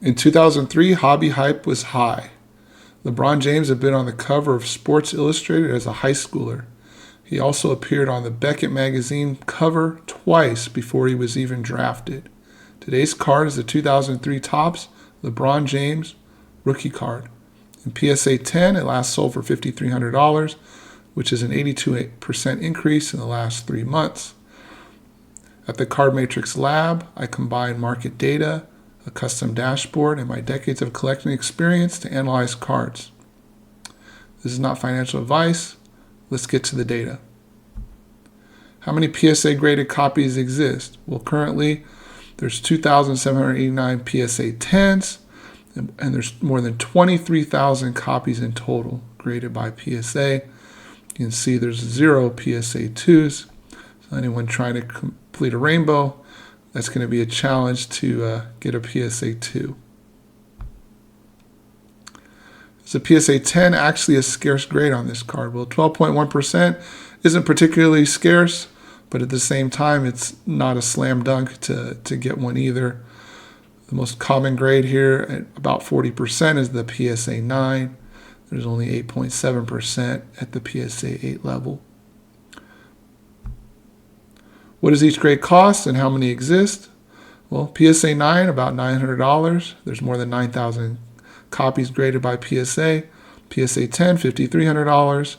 In 2003, hobby hype was high. LeBron James had been on the cover of Sports Illustrated as a high schooler. He also appeared on the Beckett magazine cover twice before he was even drafted. Today's card is the 2003 Topps LeBron James rookie card. In PSA 10, it last sold for $5,300, which is an 82% increase in the last 3 months. At the Card Matrix Lab, I combine market data, a custom dashboard, and my decades of collecting experience to analyze cards. This is not financial advice. Let's get to the data. How many PSA graded copies exist? Well, currently there's 2,789 PSA 10s, and there's more than 23,000 copies in total graded by PSA. You can see there's 0 PSA 2s. So anyone trying to complete a rainbow, that's going to be a challenge to get a PSA 2. Is a PSA 10 actually a scarce grade on this card? Well, 12.1% isn't particularly scarce, but at the same time, it's not a slam dunk to get one either. The most common grade here, at about 40%, is the PSA 9. There's only 8.7% at the PSA 8 level. What does each grade cost and how many exist? Well, PSA 9, about $900. There's more than 9,000 copies graded by PSA. PSA 10, $5,300.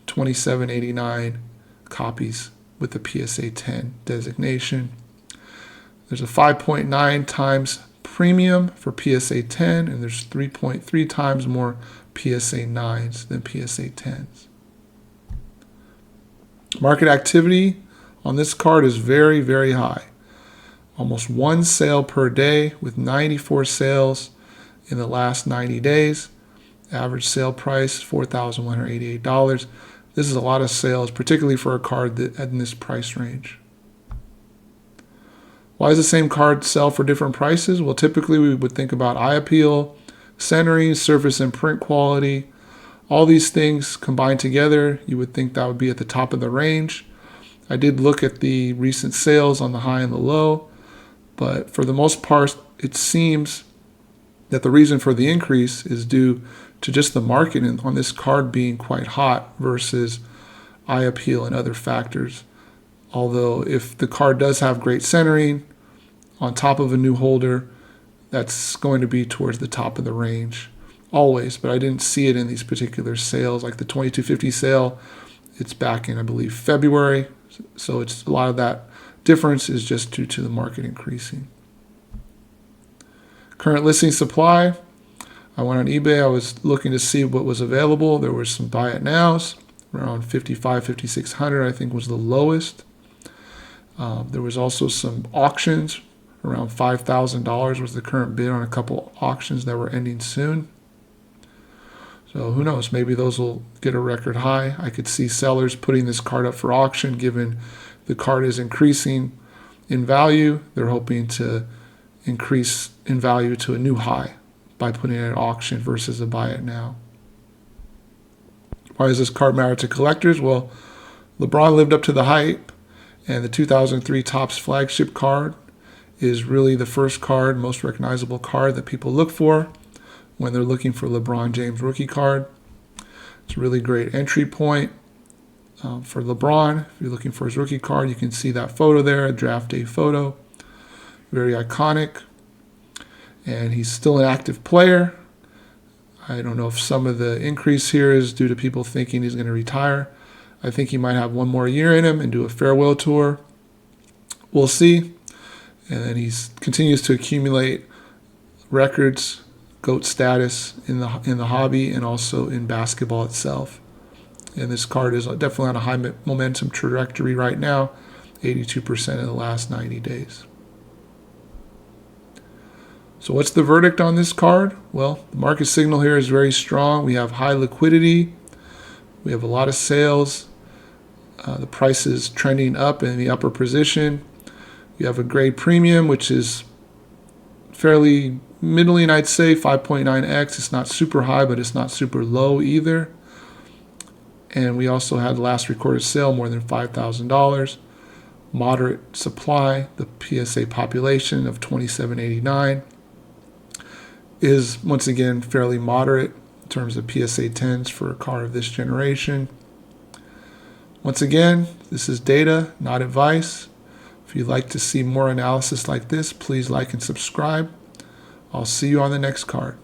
2,789 copies with the PSA 10 designation. There's a 5.9 times premium for PSA 10, and there's 3.3 times more PSA 9s than PSA 10s. Market activity on this card is very, very high. Almost 1 sale per day with 94 sales in the last 90 days. Average sale price, $4,188. This is a lot of sales, particularly for a card in this price range. Why does the same card sell for different prices? Well, typically we would think about eye appeal, centering, surface and print quality. All these things combined together, you would think that would be at the top of the range. I did look at the recent sales on the high and the low, but for the most part, it seems that the reason for the increase is due to just the market on this card being quite hot versus eye appeal and other factors. Although if the card does have great centering on top of a new holder, that's going to be towards the top of the range always, but I didn't see it in these particular sales. Like the 2250 sale, it's back in, I believe, February. So it's a lot of that difference is just due to the market increasing. Current listing supply. I went on eBay. I was looking to see what was available. There were some buy it nows around $5,600, I think was the lowest. There was also some auctions around $5,000 was the current bid on a couple auctions that were ending soon. So who knows, maybe those will get a record high. I could see sellers putting this card up for auction given the card is increasing in value. They're hoping to increase in value to a new high by putting it at auction versus a buy it now. Why does this card matter to collectors? Well, LeBron lived up to the hype, and the 2003 Topps flagship card is really the first card, most recognizable card that people look for when they're looking for LeBron James rookie card. It's a really great entry point for LeBron. If you're looking for his rookie card, you can see that photo there, a draft day photo. Very iconic. And he's still an active player. I don't know if some of the increase here is due to people thinking he's going to retire. I think he might have one more year in him and do a farewell tour. We'll see. And then he continues to accumulate records, GOAT status in the hobby and also in basketball itself. And this card is definitely on a high momentum trajectory right now, 82% in the last 90 days. So what's the verdict on this card? Well, the market signal here is very strong. We have high liquidity. We have a lot of sales. The price is trending up in the upper position. You have a grade premium, which is fairly middling, I'd say, 5.9x. It's not super high, but it's not super low either. And we also had the last recorded sale, more than $5,000. Moderate supply, the PSA population of 2,789. is, once again, fairly moderate in terms of PSA 10s for a car of this generation. Once again, this is data, not advice. If you'd like to see more analysis like this, please like and subscribe. I'll see you on the next card.